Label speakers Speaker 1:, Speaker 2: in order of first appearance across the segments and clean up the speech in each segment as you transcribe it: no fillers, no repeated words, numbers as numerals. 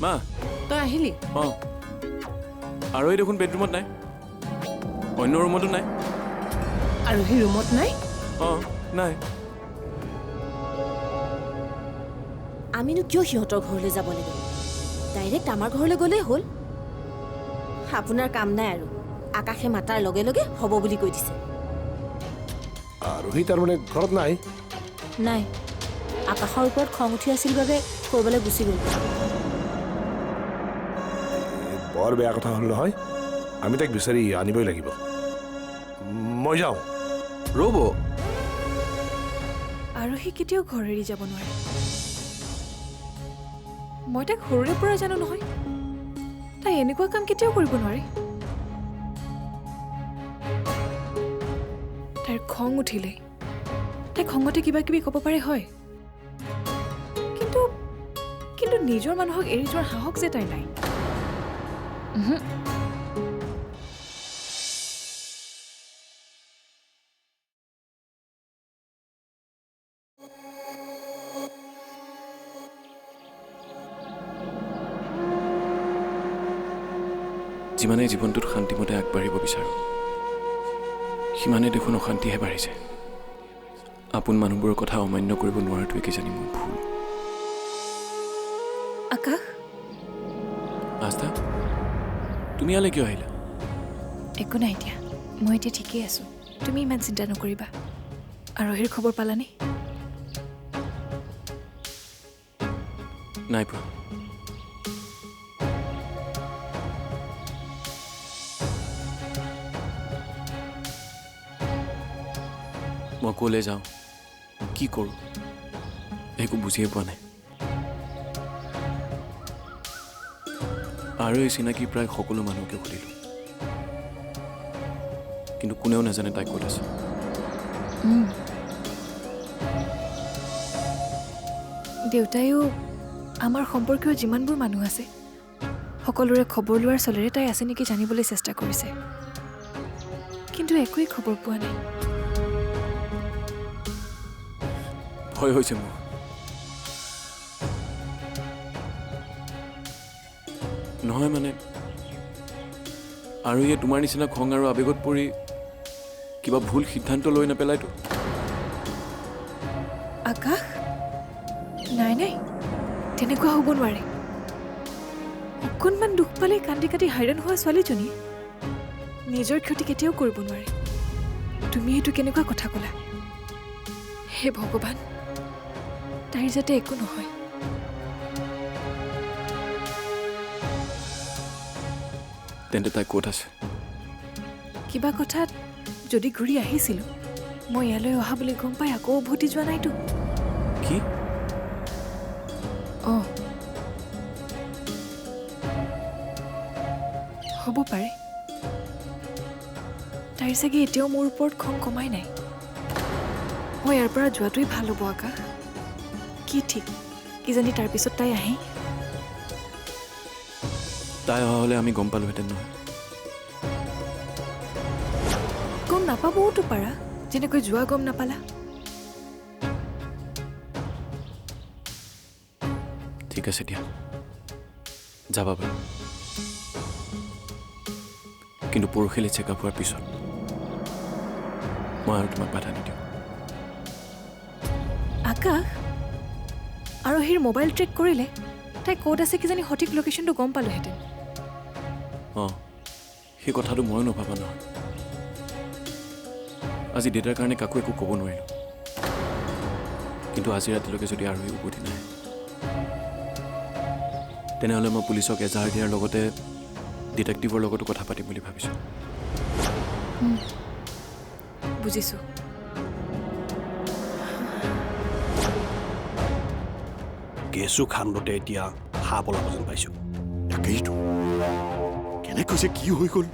Speaker 1: মা
Speaker 2: তই আহিলি
Speaker 1: অঁ আৰু এই দেখোন বেডৰুমত নাই অন্য ৰুমতো নাই
Speaker 2: আৰু সেই ৰুমত নাই
Speaker 1: অঁ নাই
Speaker 3: আমিনো কিয় সিহঁতৰ ঘৰলৈ যাব লাগে ডাইৰেক্ট আমাৰ ঘৰলৈ গ'লেই হ'ল আপোনাৰ কাম নাই আৰু আকাশে মাতাৰ লগে লগে হ'ব বুলি কৈ দিছে
Speaker 4: আৰু সি তাৰমানে ঘৰত নাই
Speaker 3: নাই আকাশৰ ওপৰত খং উঠি আছিল বাবে ক'ৰবালৈ গুচি গ'ল
Speaker 4: বৰ বেয়া কথা হ'ল নহয় আমি তাক বিচাৰি আনিবই লাগিব মই যাওঁ
Speaker 1: ৰ'ব
Speaker 5: আৰু সি কেতিয়াও ঘৰ এৰি যাব নোৱাৰে মই তাক সৰুৰে পৰা জানো নহয় তাই এনেকুৱা কাম কেতিয়াও কৰিব নোৱাৰে তাইৰ খং উঠিলে তাই খঙতে কিবা কিবি ক'ব পাৰে হয় কিন্তু কিন্তু নিজৰ মানুহক এৰি যোৱাৰ সাহস যে তাই নাই
Speaker 1: যিমানে জীৱনটোত শান্তিমতে আগবাঢ়িব বিচাৰোঁ সিমানে দেখোন অশান্তিহে বাঢ়িছে আপোন মানুহবোৰৰ কথা অমান্য কৰিব নোৱাৰাটোৱে কিজানি মোৰ ভুল
Speaker 5: আকাশ
Speaker 1: আস্থা তুমি ইয়ালৈ কিয় আহিলা
Speaker 5: একো নাই এতিয়া মই এতিয়া ঠিকেই আছোঁ তুমি ইমান চিন্তা নকৰিবা আৰোহীৰ খবৰ পালানে
Speaker 1: নাই পোৱা মই ক'লৈ যাওঁ কি কৰোঁ একো বুজিয়ে পোৱা নাই আৰু এই চিনাকি প্ৰায় সকলো মানুহকে সুধিলোঁ কিন্তু কোনেও নাজানে তাই ক'ত আছে
Speaker 5: দেউতায়ো আমাৰ সম্পৰ্কীয় যিমানবোৰ মানুহ আছে সকলোৰে খবৰ লোৱাৰ চলেৰে তাই আছে নেকি জানিবলৈ চেষ্টা কৰিছে কিন্তু একোৱেই খবৰ পোৱা নাই
Speaker 1: ভয় হৈছে মোৰ নহয় মানে আৰু ইয়ে তোমাৰ নিচিনা খং আৰু আৱেগত পৰি কিবা ভুল সিদ্ধান্ত লৈ নেপেলাইতো
Speaker 5: আকাশ নাই নাই তেনেকুৱা হ'ব নোৱাৰে অকণমান দুখ পালে কান্দি কাটি হাইৰাণ হোৱা ছোৱালীজনীয়ে নিজৰ ক্ষতি কেতিয়াও কৰিব নোৱাৰে তুমি এইটো কেনেকুৱা কথা ক'লা হে ভগৱান তাইৰ যাতে একো নহয়
Speaker 1: তেন্তে তাই ক'ত আছে
Speaker 5: কিবা কথাত যদি ঘূৰি আহিছিলোঁ মই ইয়ালৈ অহা বুলি গম পাই আকৌ উভতি যোৱা নাইতো
Speaker 1: কি
Speaker 5: অঁ হ'ব পাৰে তাইৰ চাগে এতিয়াও মোৰ ওপৰত খং কমাই নাই মই ইয়াৰ পৰা যোৱাটোৱেই ভাল হ'ব আকাশ কি ঠিক কিজানি তাৰপিছত তাই আহে
Speaker 1: তাই অহা হ'লে আমি গম পালোহেঁতেন নহয়
Speaker 5: গম নাপাবওতো পাৰা যেনেকৈ যোৱা গম নাপালা
Speaker 1: ঠিক আছে দিয়া যাবা বাৰু কিন্তু পৰহিলৈ চেকআপ হোৱাৰ পিছত মই আৰু তোমাক বাধা নিদিওঁ
Speaker 5: আকাশ আৰু সেই মোবাইল ট্ৰেক কৰিলে তাই ক'ত আছে কিজানি সঠিক লোকেশ্যনটো গম পালোহেঁতেন
Speaker 1: অঁ সেই কথাটো ময়ো নভবা নহয় আজি দেউতাৰ কাৰণে কাকো একো ক'ব নোৱাৰিলোঁ কিন্তু আজি ৰাতিলৈকে যদি আৰু উভতি নাহে তেনেহ'লে মই পুলিচক এজাহাৰ দিয়াৰ লগতে ডিটেক্টিভৰ লগতো কথা পাতিম বুলি ভাবিছোঁ
Speaker 5: বুজিছোঁ
Speaker 6: কেঁচু খান্দতে এতিয়া সাপ ওলাব যেন পাইছোঁ
Speaker 7: তাকেইতো কেনেকৈ যে কি হৈ গ'ল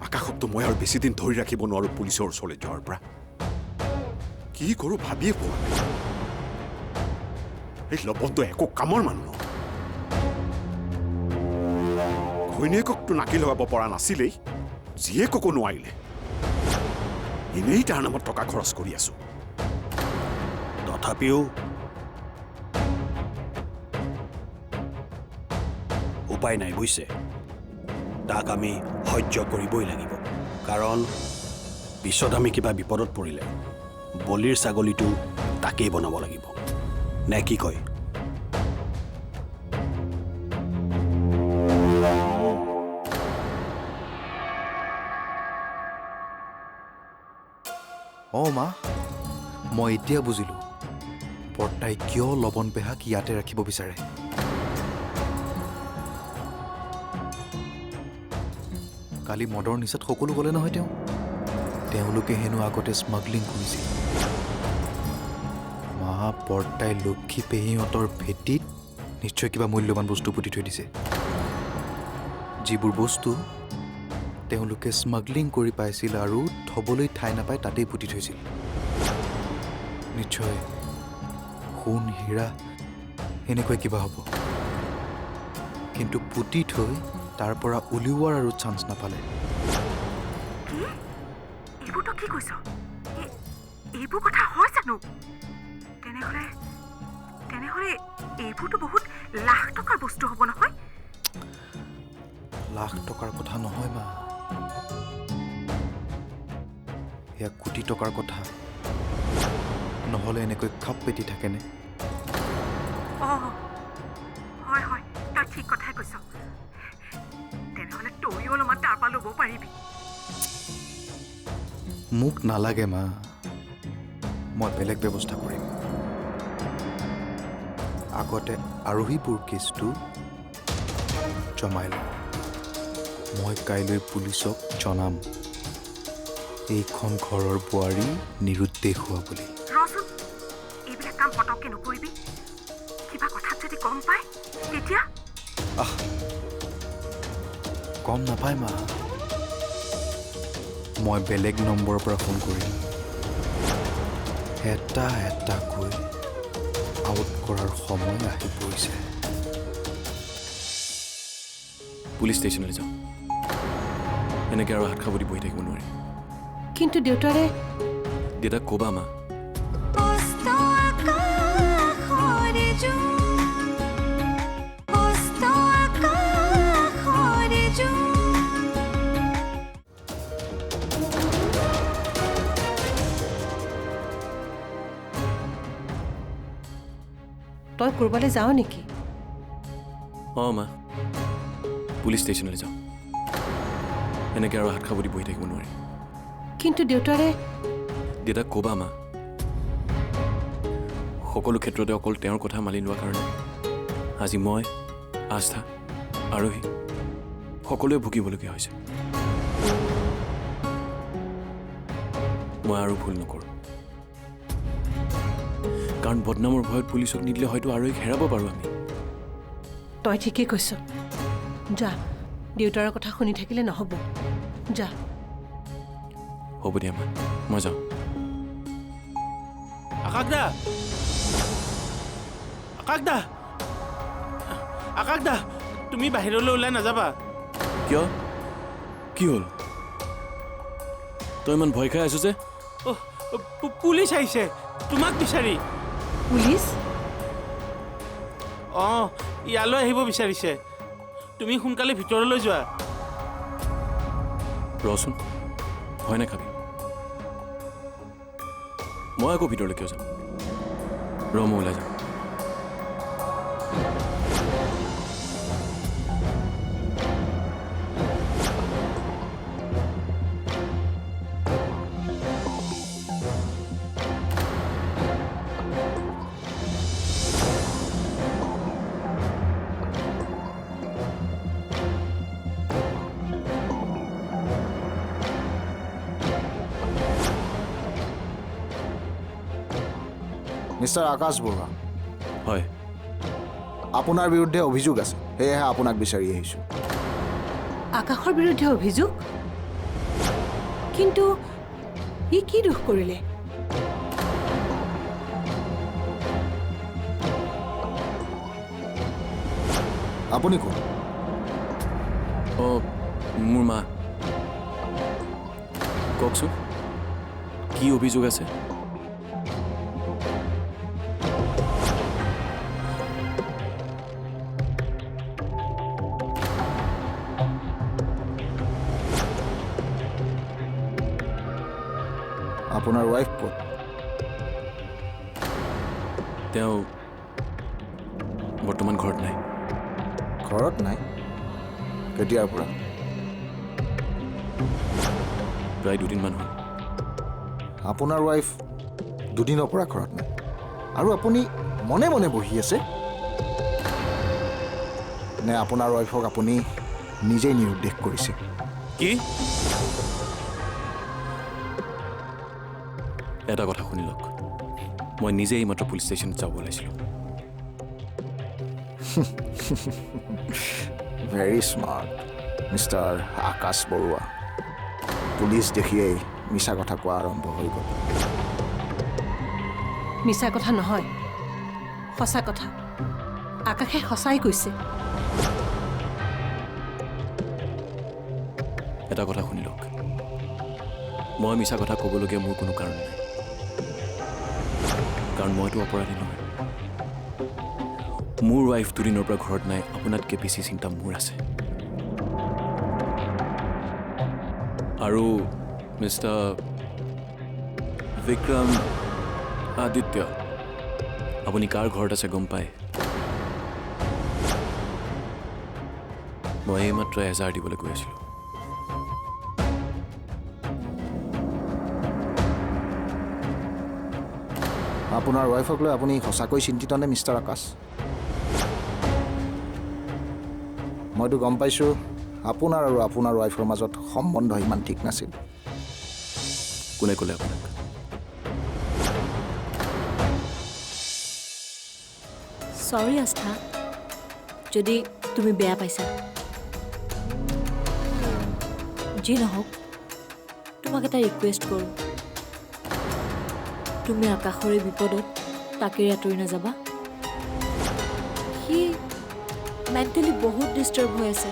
Speaker 7: আকাশকতো মই আৰু বেছি দিন ধৰি ৰাখিব নোৱাৰো পুলিচৰ ওচৰলৈ যোৱাৰ পৰা কি কৰোঁ ভাবিয়ে পোৱা নাই এই লপনটো একো কামৰ মানুহ ঘৈণীয়েককতো নাকি লগাব পৰা নাছিলেই জীয়েককো নোৱাৰিলে এনেই তাৰ নামত টকা খৰচ কৰি আছো
Speaker 6: তথাপিও উপায় নাই বুজিছে তাক আমি সহ্য কৰিবই লাগিব কাৰণ পিছত আমি কিবা বিপদত পৰিলে বলিৰ ছাগলীটো তাকেই বনাব লাগিব নে কি কয়
Speaker 8: অঁ মা মই এতিয়া বুজিলোঁ বৰ্তাই কিয় লৱণ পেহাক ইয়াতে ৰাখিব বিচাৰে কালি মদৰ নিচাত সকলো গ'লে নহয় তেওঁলোকে হেনো আগতে স্মাগলিং কৰিছিল মা বৰ্তাই লক্ষী পেহীহঁতৰ ভেটিত নিশ্চয় কিবা মূল্যৱান বস্তু পুতি থৈ দিছে যিবোৰ বস্তু তেওঁলোকে স্মাগলিং কৰি পাইছিল আৰু থ'বলৈ ঠাই নাপাই তাতেই পুতি থৈছিল নিশ্চয় সোণ হীৰা এনেকৈ কিবা হ'ব কিন্তু পুতি থৈ তাৰ পৰা উলিওৱাৰ আৰু চান্স নাপালে
Speaker 2: এইবোৰতো কি কৈছ এইবোৰ কথা হয় জানো তেনেহ'লে এইবোৰতো বহুত লাখ টকাৰ বস্তু হ'ব নহয়
Speaker 8: লাখ টকাৰ কথা নহয় মা এয়া কোটি টকাৰ কথা নহ'লে এনেকৈ খাপ পেটি থাকেনে
Speaker 2: অঁ হয় তই ঠিক কথাই কৈছ তেনেহ'লে তইও অলপমান তাৰ পৰা ল'ব পাৰিবি
Speaker 8: মোক নালাগে মা মই বেলেগ ব্যৱস্থা কৰিম আগতে আৰোহীবোৰ কেছটো জমাই লওঁ মই কাইলৈ পুলিচক জনাম এইখন ঘৰৰ বোৱাৰী নিৰুদ্দেশ হোৱা বুলি
Speaker 2: ৰচোন এইবিলাক কাম পটককৈ নকৰিবি কিবা কথাত যদি গম পায় তেতিয়া
Speaker 8: গম নাপায় মা মই বেলেগ নম্বৰৰ পৰা ফোন কৰিম এটা এটাকৈ আউট কৰাৰ সময় আহি পৰিছে
Speaker 1: পুলিচ ষ্টেচনলৈ যাওঁ এনেকৈ আৰু হাত খাব দি বহি থাকিব নোৱাৰি
Speaker 2: কিন্তু
Speaker 1: দেউতাক ক'বা মা
Speaker 2: তই ক'ৰবালৈ যাৱ নেকি
Speaker 1: অঁ মা পুলিচ ষ্টেচনলৈ যাওঁ এনেকৈ আৰু হাত খাব দি বহি থাকিব নোৱাৰি
Speaker 2: কিন্তু
Speaker 1: দেউতাক ক'বা মা সকলো ক্ষেত্ৰতে অকল তেওঁৰ কথা মানি লোৱাৰ কাৰণে আজি মই আস্থা আৰোহী সকলোৱে ভুগিবলগীয়া হৈছে মই আৰু ভুল নকৰোঁ কাৰণ বদনামৰ ভয়ত পুলিচক নিদিলে হয়তো আৰোহীক হেৰাব পাৰোঁ আমি
Speaker 2: তই ঠিকেই কৈছ যা দেউতাৰ কথা শুনি থাকিলে নহ'ব যা
Speaker 1: হ'ব দিয়া মা মই যাওঁ
Speaker 9: আকাশ দা তুমি বাহিৰলৈ ওলাই নাযাবা
Speaker 1: কিয় কি হ'ল তই ইমান ভয় খাই আছো যে
Speaker 9: পুলিচ আহিছে তোমাক বিচাৰি
Speaker 2: পুলিচ
Speaker 9: অঁ ইয়ালৈ আহিব বিচাৰিছে তুমি সোনকালে ভিতৰলৈ যোৱা
Speaker 1: ৰচোন ভয় নাখাবি মই আকৌ ভিতৰলৈ কিয় যাম মই ওলাই যাম
Speaker 10: মিষ্টাৰ আকাশ বৰুৱা
Speaker 1: হয়
Speaker 10: আপোনাৰ বিৰুদ্ধে অভিযোগ আছে সেয়েহে আপোনাক বিচাৰি আহিছোঁ
Speaker 2: আকাশৰ বিৰুদ্ধে অভিযোগ কিন্তু ই কি দোষ কৰিলে
Speaker 10: আপুনি কোন
Speaker 1: অঁ মোৰ মা কওকচোন কি অভিযোগ আছে
Speaker 10: আপোনাৰ ৱাইফ ক'ত?
Speaker 1: তেওঁ বৰ্তমান ঘৰত নাই।
Speaker 10: ঘৰত নাই? কেতিয়াৰ পৰা?
Speaker 1: প্ৰায় 2 দিনমান হ'ল।
Speaker 10: আপোনাৰ ৱাইফ দুদিনৰ পৰা ঘৰত নাই আৰু আপুনি মনে মনে বহি আছে? নে আপোনাৰ ৱাইফক আপুনি নিজেই নিৰুদ্দেশ কৰিছে?
Speaker 1: কি? এটা কথা শুনি লওক, মই নিজে এইমাত্ৰ পুলিচ ষ্টেচনত যাব ওলাইছিলোঁ।
Speaker 10: ভেৰি স্মাৰ্ট মিষ্টাৰ আকাশ বৰুৱা। পুলিচ দেখিয়েই মিছা কথা কোৱা আৰম্ভ হৈ গ'ল।
Speaker 2: মিছা কথা নহয়, সঁচা কথা। আকাশে সঁচাই কৈছে।
Speaker 1: এটা কথা শুনি লওক, মই মিছা কথা ক'বলগীয়া মোৰ কোনো কাৰণ নাই, কাৰণ মইতো অপৰাধী নহয়। মোৰ ৱাইফ 2 দিনৰ পৰা ঘৰত নাই, আপোনাতকৈ বেছি চিন্তা মোৰ আছে। আৰু মিষ্টাৰ বিক্ৰম আদিত্য, আপুনি কাৰ ঘৰত আছে গম পায়? মই এইমাত্ৰ 1000 দিবলৈ গৈ আছিলোঁ।
Speaker 10: আপোনাৰ ৱাইফক লৈ আপুনি সঁচাকৈ চিন্তিত নে মিষ্টাৰ আকাশ? মইতো গম পাইছোঁ আপোনাৰ আৰু আপোনাৰ ৱাইফৰ মাজত সম্বন্ধ ইমান ঠিক নাছিল।
Speaker 1: কোনে ক'লে আপোনাক?
Speaker 3: চৰি আস্থা, যদি তুমি বেয়া পাইছা। যি নহওক, তোমাক এটা ৰিকুৱেষ্ট কৰোঁ, তুমি আকাশৰে বিপদত তাকে আঁতৰি নাযাবা। সি মেণ্টেলি বহুত ডিষ্টাৰ্ব হৈ আছে।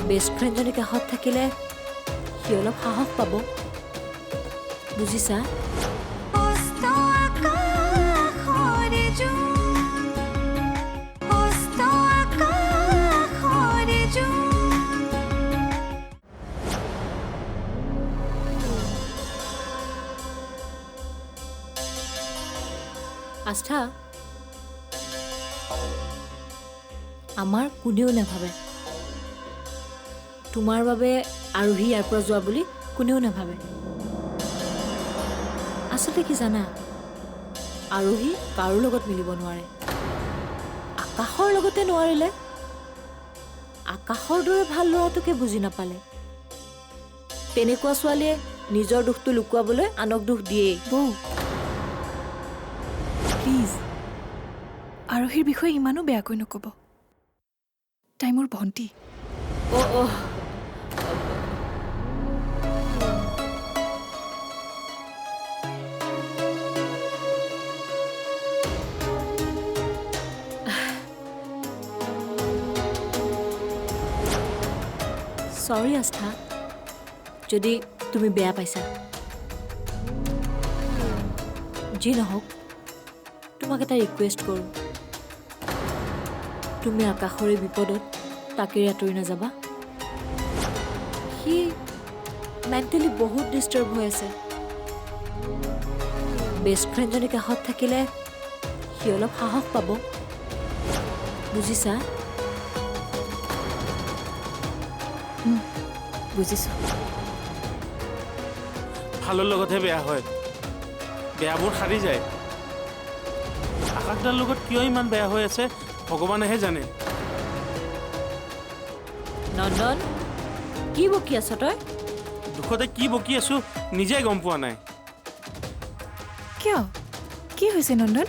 Speaker 3: বেষ্ট ফ্ৰেণ্ডজনী কাষত থাকিলে সি অলপ সাহস পাব, বুজিছা? আস্থা, আমাৰ কোনেও নাভাবে তোমাৰ বাবে আৰোহী ইয়াৰ পৰা যোৱা বুলি, কোনেও নাভাবে। আচলতে কি জানা, আৰোহী কাৰো লগত মিলিব নোৱাৰে। আকাশৰ লগতে নোৱাৰিলে, আকাশৰ দৰে ভাল ল'ৰাটোকে বুজি নাপালে। তেনেকুৱা ছোৱালীয়ে নিজৰ দুখটো লুকুৱাবলৈ আনক দুখ দিয়েই।
Speaker 5: বৌ প্লিজ, আৰোহীৰ বিষয়ে ইমানো বেয়াকৈ নক'ব। তাই মোৰ ভণ্টি।
Speaker 3: চৰি আস্থা, যদি তুমি বেয়া পাইছা। যি নহওক, তোমাক এটা ৰিকুৱেষ্ট কৰোঁ, তুমি আকাশৰে বিপদত তাকে আঁতৰি নাযাবা। সি মেণ্টেলি বহুত ডিষ্টাৰ্ব হৈ আছে। বেষ্ট ফ্ৰেণ্ডজনী কাষত থাকিলে সি অলপ সাহস পাব, বুজিছা?
Speaker 5: বুজিছোঁ।
Speaker 9: ভালৰ লগতহে বেয়া হয়, বেয়াবোৰ সাৰি যায়। আকাশদাৰ লগত কিয় ইমান বেয়া হৈ আছে ভগৱানেহে জানে।
Speaker 3: নন্দন, কি বকি আছ তই?
Speaker 9: দুখতে কি বকি আছো নিজে গম পোৱা নাই।
Speaker 5: কিয়? কি হৈছে নন্দন?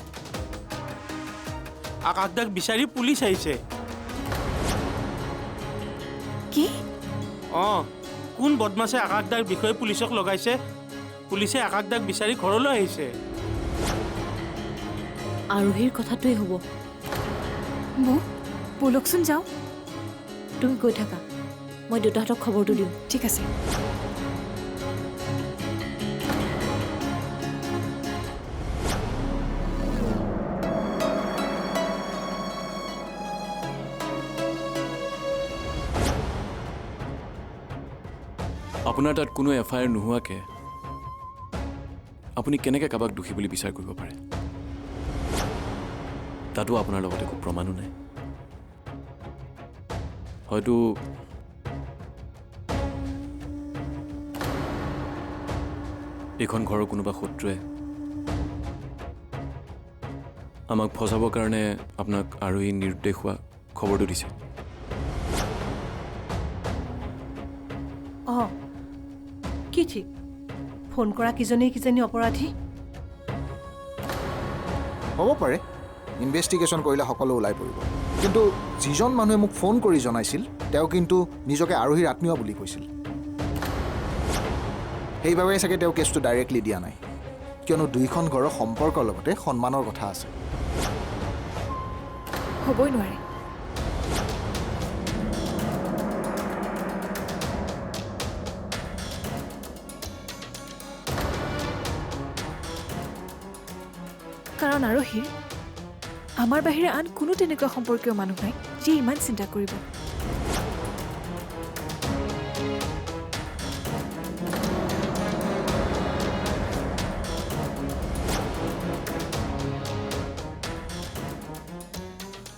Speaker 9: আকাশদাক বিচাৰি পুলিচ আহিছে।
Speaker 5: কি?
Speaker 9: কোন বদমাছে আকাশদাৰ বিষয়ে পুলিচক লগাইছে, পুলিচে আকাশদাক বিচাৰি ঘৰলৈ আহিছে।
Speaker 3: আৰোহীৰ কথাটোৱে হ'ব।
Speaker 5: বৌ ব'লকচোন যাওঁ।
Speaker 3: তুমি কৈ থাকা, মই দেউতাহঁতক খবৰটো দিওঁ।
Speaker 5: ঠিক আছে।
Speaker 1: আপোনাৰ তাত কোনো FIR নোহোৱাকৈ আপুনি কেনেকৈ কাৰোবাক দোষী বুলি বিচাৰ কৰিব পাৰে? তাতো আপোনাৰ লগত একো প্ৰমাণো নাই। হয়তো এইখন ঘৰৰ কোনোবা শত্ৰুৱে আমাক ফচাবৰ কাৰণে আপোনাক আৰু এই নিৰুদ্দেশ হোৱা খবৰটো দিছে।
Speaker 2: অঁ, কি ঠিক? ফোন কৰা কিজনী অপৰাধী?
Speaker 10: হ'ব পাৰে, ইনভেষ্টিগেশ্যন কৰিলে সকলো ওলাই পৰিব। কিন্তু যিজন মানুহে মোক ফোন কৰি জনাইছিল তেওঁ কিন্তু নিজকে আৰোহীৰ আত্মীয় বুলি কৈছিল। সেইবাবে চাগে তেওঁ কেছটো ডাইৰেক্টলি দিয়া নাই, কিয়নো দুইখন ঘৰৰ সম্পৰ্কৰ লগতে সন্মানৰ কথা আছে।
Speaker 5: হ'বই নোৱাৰে। কাৰণ আৰোহীৰ আমাৰ বাহিৰে আন কোনো তেনেকুৱা সম্পৰ্কীয় মানুহ নাই যিয়ে ইমান চিন্তা কৰিব।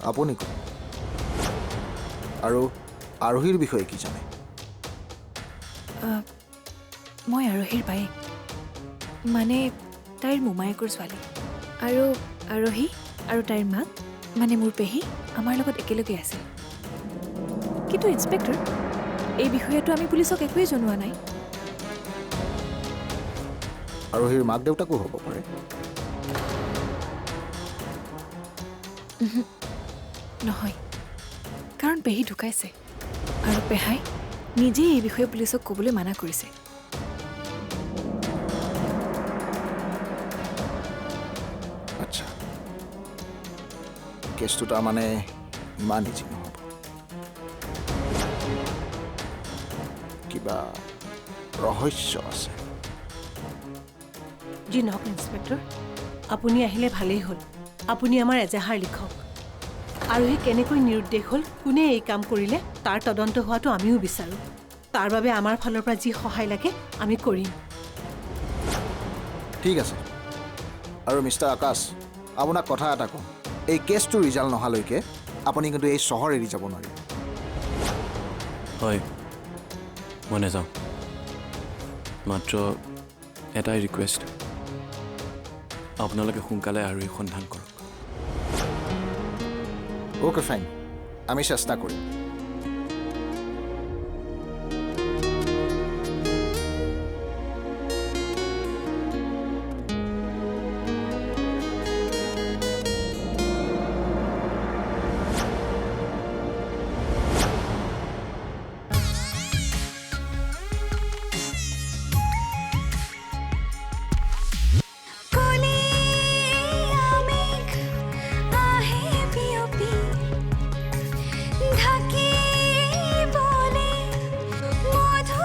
Speaker 10: আপুনি কোন আৰু আৰোহীৰ বিষয়ে কি জানে?
Speaker 5: মই আৰোহীৰ বায়েক, মানে তাইৰ মোমায়েকৰ ছোৱালী। আৰু আৰোহী আৰু তাইৰ মাক মানে মোৰ পেহী আমাৰ লগত একেলগে আছিল। কিন্তু ইন্সপেক্টৰ, এই বিষয়েতো আমি পুলিচক একোৱেই জনোৱা নাই।
Speaker 10: আৰোহীৰ মাক দেউতাকো হ'ব পাৰে।
Speaker 5: নহয়, কাৰণ পেহী ঢুকাইছে আৰু পেহাই নিজেই এই বিষয়ে পুলিচক ক'বলৈ মানা কৰিছে।
Speaker 10: আচ্ছা, কেছটো তাৰমানে ইমান ইজি নহ'ব, কিবা ৰহস্য আছে।
Speaker 2: যি নহওক ইন্সপেক্টৰ, আপুনি আহিলে ভালেই হ'ল। আপুনি আমাৰ এজাহাৰ লিখক। আৰোহী কেনেকৈ নিৰুদ্দেশ হ'ল, কোনে এই কাম কৰিলে, তাৰ তদন্ত হোৱাটো আমিও বিচাৰোঁ। তাৰ বাবে আমাৰ ফালৰ পৰা যি সহায় লাগে আমি কৰিম।
Speaker 10: ঠিক আছে। আৰু মিষ্টাৰ আকাশ, আপোনাক কথা এটা কওঁ, এই কেছটো ৰিজাল্ট নহালৈকে আপুনি কিন্তু এই চহৰ এৰি যাব নোৱাৰিব।
Speaker 1: হয়, মই নাযাওঁ। মাত্ৰ এটাই ৰিকুৱেষ্ট, আপোনালোকে সোনকালে আৰোহীৰ সন্ধান কৰক।
Speaker 10: অ'কে ফাইন, আমি চেষ্টা কৰিম।
Speaker 11: ঢাকি বলে মধু